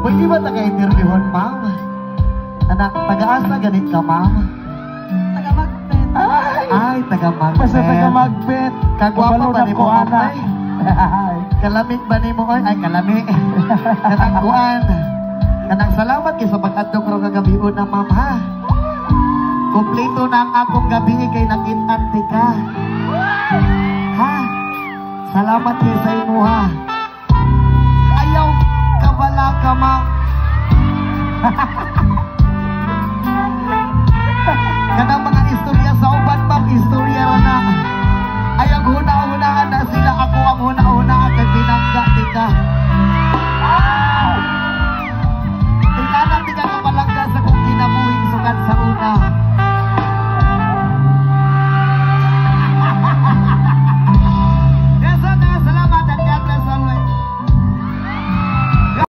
Pwede ba taga-interviewon, ma'am? Anak, taga-asa ganit ka, ma'am? Taga-Magbet. Ay, taga-Magbet. Basta taga-Magbet. Kagwapa ba ni mo, anak? Kalamig ba ni mo, oy? Ay, kalamig. Kanang kuan. Kanang salamat kayo sa pag-adto ko kagabion na, ma'am, ha? Kumplito na ang akong gabi kay nakitante ka. Ha? Salamat kayo sa imo, ha?